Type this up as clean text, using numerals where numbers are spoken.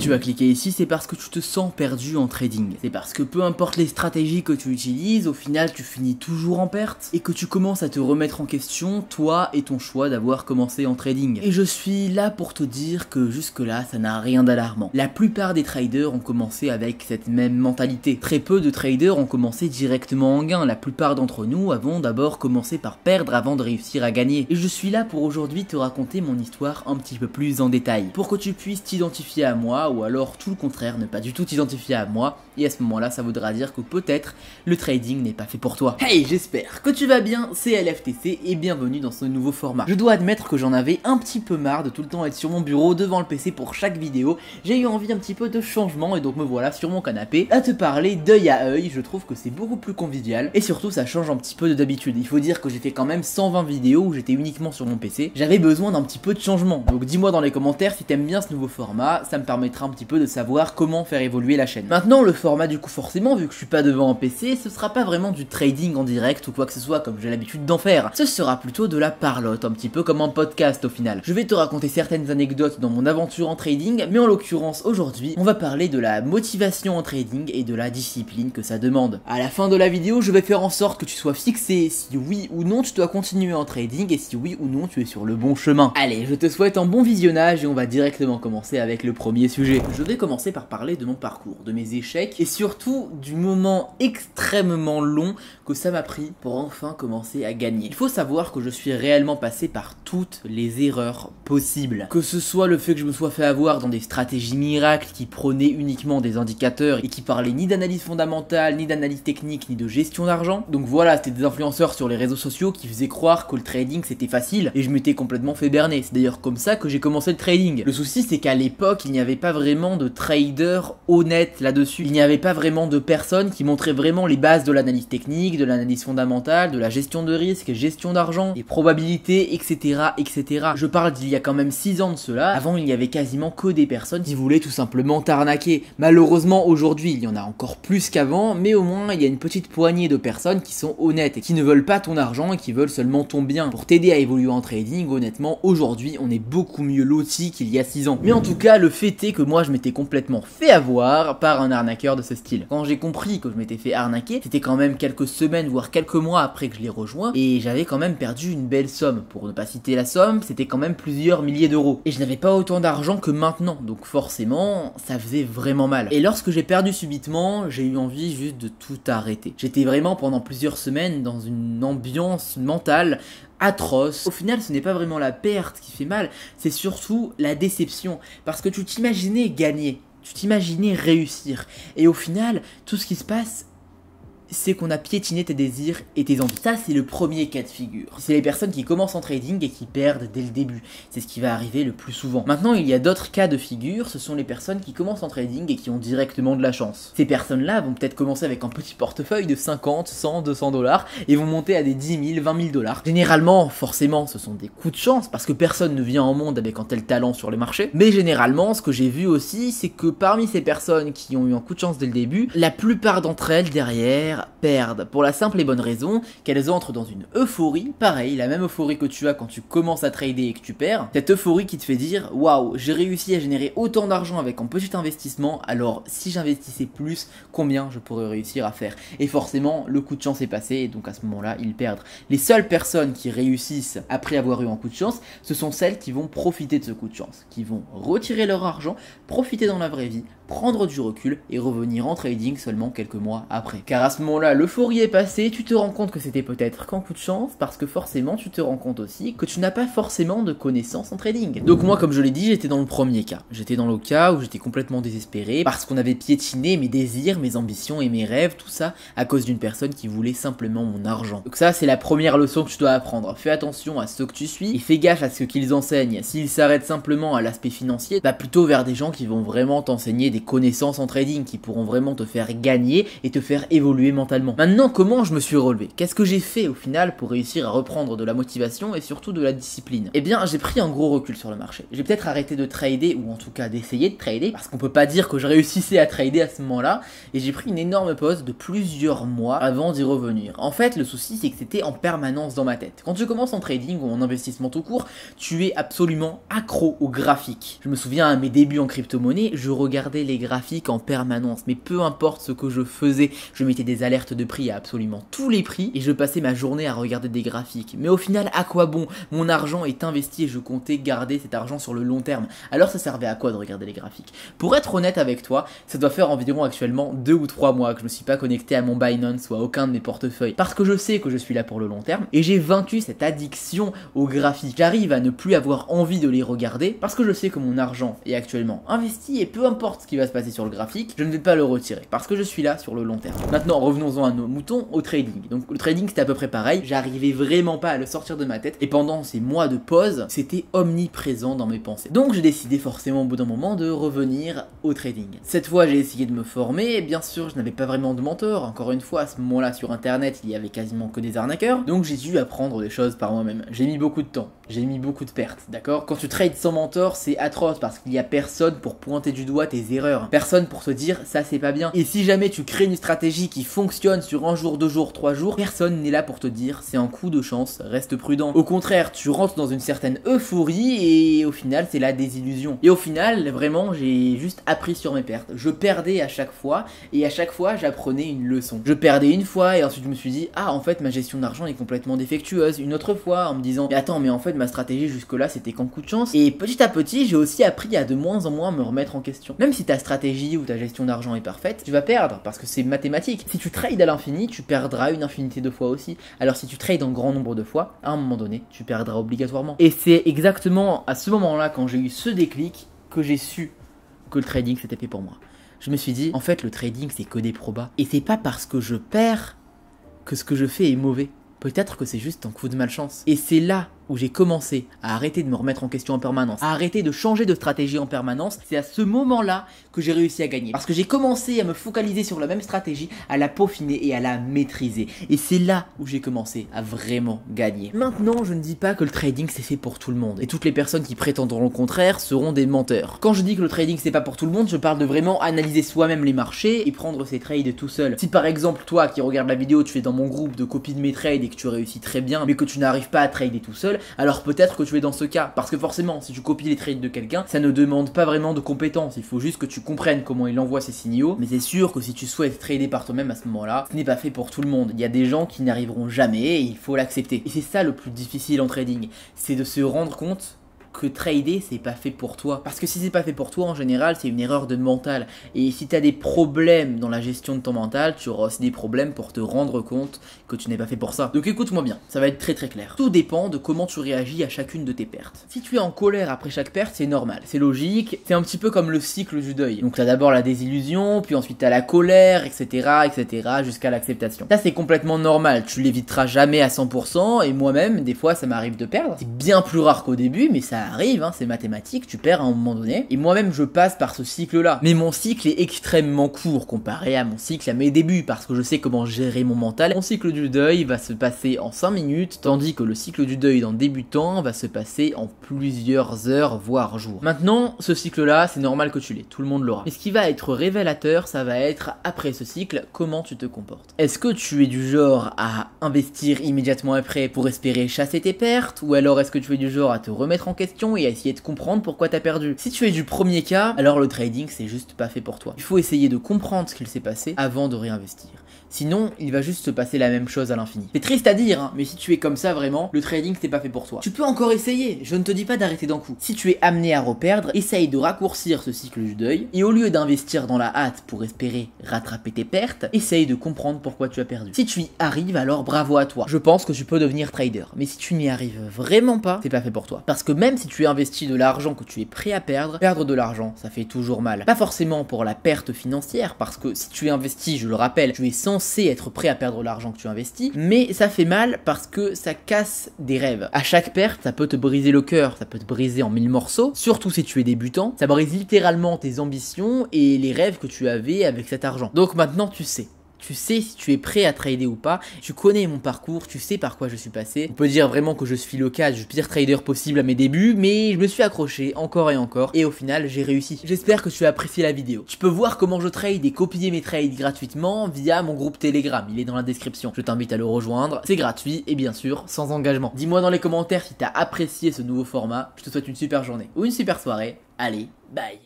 tu as cliqué ici, c'est parce que tu te sens perdu en trading. C'est parce que peu importe les stratégies que tu utilises, au final tu finis toujours en perte et que tu commences à te remettre en question, toi et ton choix d'avoir commencé en trading. Et je suis là pour te dire que jusque là ça n'a rien d'alarmant. La plupart des traders ont commencé avec cette même mentalité. Très peu de traders ont commencé directement en gain. La plupart d'entre nous avons d'abord commencé par perdre avant de réussir à gagner. Et je suis là pour aujourd'hui te raconter mon histoire un petit peu plus en détail, pour que tu puisses t'identifier à moi, ou alors tout le contraire, ne pas du tout t'identifier à moi, et à ce moment là ça voudra dire que peut-être le trading n'est pas fait pour toi. Hey, j'espère que tu vas bien, c'est LFTC et bienvenue dans ce nouveau format. Je dois admettre que j'en avais un petit peu marre de tout le temps être sur mon bureau devant le PC pour chaque vidéo. J'ai eu envie un petit peu de changement et donc me voilà sur mon canapé à te parler d'œil à œil. Je trouve que c'est beaucoup plus convivial et surtout ça change un petit peu de d'habitude. Il faut dire que j'ai fait quand même 120 vidéos où j'étais uniquement sur mon PC. J'avais besoin d'un petit peu de changement. Donc dis-moi dans les commentaires si t'aimes bien ce nouveau format, ça me permettra un petit peu de savoir comment faire évoluer la chaîne. Maintenant le format du coup forcément, vu que je suis pas devant un PC, ce sera pas vraiment du trading en direct ou quoi que ce soit comme j'ai l'habitude d'en faire. Ce sera plutôt de la parlotte, un petit peu comme un podcast au final. Je vais te raconter certaines anecdotes dans mon aventure en trading, mais en l'occurrence aujourd'hui, on va parler de la motivation en trading et de la discipline que ça demande. À la fin de la vidéo, je vais faire en sorte que tu sois fixé si oui ou non tu dois continuer en trading et si oui ou non tu es sur le bon chemin. Allez, je te souhaite un bon visionnage et on va directement commencer avec le premier sujet. Je vais commencer par parler de mon parcours, de mes échecs et surtout du moment extrêmement long que ça m'a pris pour enfin commencer à gagner. Il faut savoir que je suis réellement passé par toutes les erreurs possibles. Que ce soit le fait que je me sois fait avoir dans des stratégies miracles qui prenaient uniquement des indicateurs et qui parlaient ni d'analyse fondamentale, ni d'analyse technique, ni de gestion d'argent. Donc voilà, c'était des influenceurs sur les réseaux sociaux qui faisaient croire que le trading c'était facile et je m'étais complètement fait berner. C'est d'ailleurs comme ça que j'ai commencé le trading. Le souci c'est qu'à l'époque, il n'y avait pas vraiment de traders honnêtes là-dessus. Il n'y avait pas vraiment de personnes qui montraient vraiment les bases de l'analyse technique, de l'analyse fondamentale, de la gestion de risque, gestion d'argent, les probabilités, etc., etc. Je parle d'il y a quand même 6 ans de cela. Avant, il n'y avait quasiment que des personnes qui voulaient tout simplement t'arnaquer. Malheureusement, aujourd'hui, il y en a encore plus qu'avant, mais au moins, il y a une petite poignée de personnes qui sont honnêtes et qui ne veulent pas ton argent et qui veulent seulement ton bien. Pour t'aider à évoluer en trading, honnêtement, aujourd'hui, on est beaucoup mieux loti qu'il y a 6 ans. Mais en tout cas, le fait est que moi, je m'étais complètement fait avoir par un arnaqueur de ce style. Quand j'ai compris que je m'étais fait arnaquer, c'était quand même quelques semaines, voire quelques mois après que je l'ai rejoint, et j'avais quand même perdu une belle somme. Pour ne pas citer la somme, c'était quand même plusieurs milliers d'euros. Et je n'avais pas autant d'argent que maintenant, donc forcément, ça faisait vraiment mal. Et lorsque j'ai perdu subitement, j'ai eu envie juste de tout arrêter. J'étais vraiment pendant plusieurs semaines dans une ambiance mentale atroce. Au final, ce n'est pas vraiment la perte qui fait mal, c'est surtout la déception. Parce que tu t'imaginais gagner, tu t'imaginais réussir. Et au final, tout ce qui se passe, c'est qu'on a piétiné tes désirs et tes envies. Ça, c'est le premier cas de figure. C'est les personnes qui commencent en trading et qui perdent dès le début. C'est ce qui va arriver le plus souvent. Maintenant, il y a d'autres cas de figure. Ce sont les personnes qui commencent en trading et qui ont directement de la chance. Ces personnes-là vont peut-être commencer avec un petit portefeuille de 50, 100, 200 dollars et vont monter à des 10 000, 20 000 dollars. Généralement, forcément, ce sont des coups de chance parce que personne ne vient au monde avec un tel talent sur les marchés. Mais généralement, ce que j'ai vu aussi, c'est que parmi ces personnes qui ont eu un coup de chance dès le début, la plupart d'entre elles, derrière, perdent pour la simple et bonne raison qu'elles entrent dans une euphorie, pareil, la même euphorie que tu as quand tu commences à trader et que tu perds, cette euphorie qui te fait dire waouh, j'ai réussi à générer autant d'argent avec un petit investissement, alors si j'investissais plus, combien je pourrais réussir à faire? Et forcément, le coup de chance est passé et donc à ce moment-là, ils perdent. Les seules personnes qui réussissent après avoir eu un coup de chance, ce sont celles qui vont profiter de ce coup de chance, qui vont retirer leur argent, profiter dans la vraie vie, prendre du recul et revenir en trading seulement quelques mois après. Car à ce moment-là, l'euphorie est passée, tu te rends compte que c'était peut-être qu'un coup de chance, parce que forcément tu te rends compte aussi que tu n'as pas forcément de connaissances en trading. Donc moi, comme je l'ai dit, j'étais dans le premier cas. J'étais dans le cas où j'étais complètement désespéré parce qu'on avait piétiné mes désirs, mes ambitions et mes rêves, tout ça à cause d'une personne qui voulait simplement mon argent. Donc ça, c'est la première leçon que tu dois apprendre. Fais attention à ceux que tu suis et fais gaffe à ce qu'ils enseignent. S'ils s'arrêtent simplement à l'aspect financier, va plutôt vers des gens qui vont vraiment t'enseigner des connaissances en trading, qui pourront vraiment te faire gagner et te faire évoluer relever mentalement. Maintenant, comment je me suis relevé? Qu'est-ce que j'ai fait au final pour réussir à reprendre de la motivation et surtout de la discipline? Eh bien, j'ai pris un gros recul sur le marché. J'ai peut-être arrêté de trader, ou en tout cas d'essayer de trader, parce qu'on peut pas dire que je réussissais à trader à ce moment-là, et j'ai pris une énorme pause de plusieurs mois avant d'y revenir. En fait, le souci, c'est que c'était en permanence dans ma tête. Quand tu commences en trading ou en investissement tout court, tu es absolument accro aux graphiques. Je me souviens à mes débuts en crypto-monnaie, je regardais les graphiques en permanence, mais peu importe ce que je faisais, je mettais des alertes de prix à absolument tous les prix et je passais ma journée à regarder des graphiques. Mais au final, à quoi bon? Mon argent est investi et je comptais garder cet argent sur le long terme. Alors ça servait à quoi de regarder les graphiques? Pour être honnête avec toi, ça doit faire environ actuellement 2 ou 3 mois que je me suis pas connecté à mon Binance ou à aucun de mes portefeuilles parce que je sais que je suis là pour le long terme et j'ai vaincu cette addiction aux graphiques. J'arrive à ne plus avoir envie de les regarder parce que je sais que mon argent est actuellement investi et peu importe ce qui va se passer sur le graphique, je ne vais pas le retirer parce que je suis là sur le long terme. Maintenant, revenons-en à nos moutons, au trading. Donc le trading c'était à peu près pareil, j'arrivais vraiment pas à le sortir de ma tête et pendant ces mois de pause, c'était omniprésent dans mes pensées. Donc j'ai décidé forcément au bout d'un moment de revenir au trading. Cette fois j'ai essayé de me former et bien sûr je n'avais pas vraiment de mentor. Encore une fois, à ce moment-là sur internet il y avait quasiment que des arnaqueurs, donc j'ai dû apprendre des choses par moi-même. J'ai mis beaucoup de temps, j'ai mis beaucoup de pertes, d'accord? Quand tu trades sans mentor, c'est atroce parce qu'il y a personne pour pointer du doigt tes erreurs, personne pour te dire ça c'est pas bien. Et si jamais tu crées une stratégie qui fonctionne sur un jour, 2 jours, 3 jours, personne n'est là pour te dire c'est un coup de chance, reste prudent. Au contraire, tu rentres dans une certaine euphorie et au final c'est la désillusion. Et au final, vraiment, j'ai juste appris sur mes pertes. Je perdais à chaque fois et à chaque fois j'apprenais une leçon. Je perdais une fois et ensuite je me suis dit ah en fait ma gestion d'argent est complètement défectueuse. Une autre fois en me disant mais attends mais en fait ma stratégie jusque là c'était qu'en coup de chance. Et petit à petit j'ai aussi appris à de moins en moins me remettre en question. Même si ta stratégie ou ta gestion d'argent est parfaite, tu vas perdre parce que c'est mathématique. Si tu trades à l'infini, tu perdras une infinité de fois aussi. Alors si tu trades en grand nombre de fois, à un moment donné, tu perdras obligatoirement. Et c'est exactement à ce moment-là, quand j'ai eu ce déclic, que j'ai su que le trading c'était fait pour moi. Je me suis dit, en fait le trading c'est que des probas. Et c'est pas parce que je perds que ce que je fais est mauvais. Peut-être que c'est juste un coup de malchance. Et c'est là où j'ai commencé à arrêter de me remettre en question en permanence, à arrêter de changer de stratégie en permanence. C'est à ce moment-là que j'ai réussi à gagner. Parce que j'ai commencé à me focaliser sur la même stratégie, à la peaufiner et à la maîtriser. Et c'est là où j'ai commencé à vraiment gagner. Maintenant, je ne dis pas que le trading c'est fait pour tout le monde. Et toutes les personnes qui prétendront le contraire seront des menteurs. Quand je dis que le trading c'est pas pour tout le monde, je parle de vraiment analyser soi-même les marchés et prendre ses trades tout seul. Si par exemple, toi qui regardes la vidéo, tu es dans mon groupe de copie de mes trades et que tu réussis très bien, mais que tu n'arrives pas à trader tout seul, alors peut-être que tu es dans ce cas. Parce que forcément, si tu copies les trades de quelqu'un, ça ne demande pas vraiment de compétences. Il faut juste que tu comprennes comment il envoie ses signaux. Mais c'est sûr que si tu souhaites trader par toi-même à ce moment-là, ce n'est pas fait pour tout le monde. Il y a des gens qui n'arriveront jamais et il faut l'accepter. Et c'est ça le plus difficile en trading. C'est de se rendre compte que trader c'est pas fait pour toi. Parce que si c'est pas fait pour toi en général c'est une erreur de mental. Et si t'as des problèmes dans la gestion de ton mental, tu auras aussi des problèmes pour te rendre compte que tu n'es pas fait pour ça. Donc écoute-moi bien, ça va être très très clair. Tout dépend de comment tu réagis à chacune de tes pertes. Si tu es en colère après chaque perte, c'est normal, c'est logique, c'est un petit peu comme le cycle du deuil. Donc t'as d'abord la désillusion, puis ensuite t'as la colère, etc. jusqu'à l'acceptation. Ça c'est complètement normal, tu l'éviteras jamais à 100% et moi-même des fois ça m'arrive de perdre. C'est bien plus rare qu'au début mais ça arrive, hein, c'est mathématique, tu perds à un moment donné. Et moi-même je passe par ce cycle-là. Mais mon cycle est extrêmement court comparé à mon cycle à mes débuts parce que je sais comment gérer mon mental. Mon cycle du deuil va se passer en 5 minutes, tandis que le cycle du deuil d'un débutant va se passer en plusieurs heures, voire jours. Maintenant, ce cycle-là, c'est normal que tu l'aies, tout le monde l'aura. Mais ce qui va être révélateur, ça va être après ce cycle, comment tu te comportes. Est-ce que tu es du genre à investir immédiatement après pour espérer chasser tes pertes, ou alors est-ce que tu es du genre à te remettre en question et à essayer de comprendre pourquoi t'as perdu? Si tu es du premier cas, alors le trading c'est juste pas fait pour toi. Il faut essayer de comprendre ce qu'il s'est passé avant de réinvestir. Sinon, il va juste se passer la même chose à l'infini. C'est triste à dire, hein, mais si tu es comme ça vraiment, le trading c'est pas fait pour toi. Tu peux encore essayer, je ne te dis pas d'arrêter d'un coup. Si tu es amené à reperdre, essaye de raccourcir ce cycle du deuil, et au lieu d'investir dans la hâte pour espérer rattraper tes pertes, essaye de comprendre pourquoi tu as perdu. Si tu y arrives, alors bravo à toi. Je pense que tu peux devenir trader, mais si tu n'y arrives vraiment pas, c'est pas fait pour toi. Parce que même si tu investis de l'argent que tu es prêt à perdre de l'argent, ça fait toujours mal. Pas forcément pour la perte financière, parce que si tu investis, je le rappelle, tu es censé être prêt à perdre l'argent que tu investis, mais ça fait mal parce que ça casse des rêves. À chaque perte, ça peut te briser le cœur, ça peut te briser en 1000 morceaux, surtout si tu es débutant, ça brise littéralement tes ambitions et les rêves que tu avais avec cet argent. Donc maintenant tu sais. tu sais si tu es prêt à trader ou pas, tu connais mon parcours, tu sais par quoi je suis passé. On peut dire vraiment que je suis le cas du pire trader possible à mes débuts, mais je me suis accroché encore et au final j'ai réussi. J'espère que tu as apprécié la vidéo. Tu peux voir comment je trade et copier mes trades gratuitement via mon groupe Telegram, il est dans la description. Je t'invite à le rejoindre, c'est gratuit et bien sûr sans engagement. Dis-moi dans les commentaires si tu as apprécié ce nouveau format, je te souhaite une super journée ou une super soirée. Allez, bye.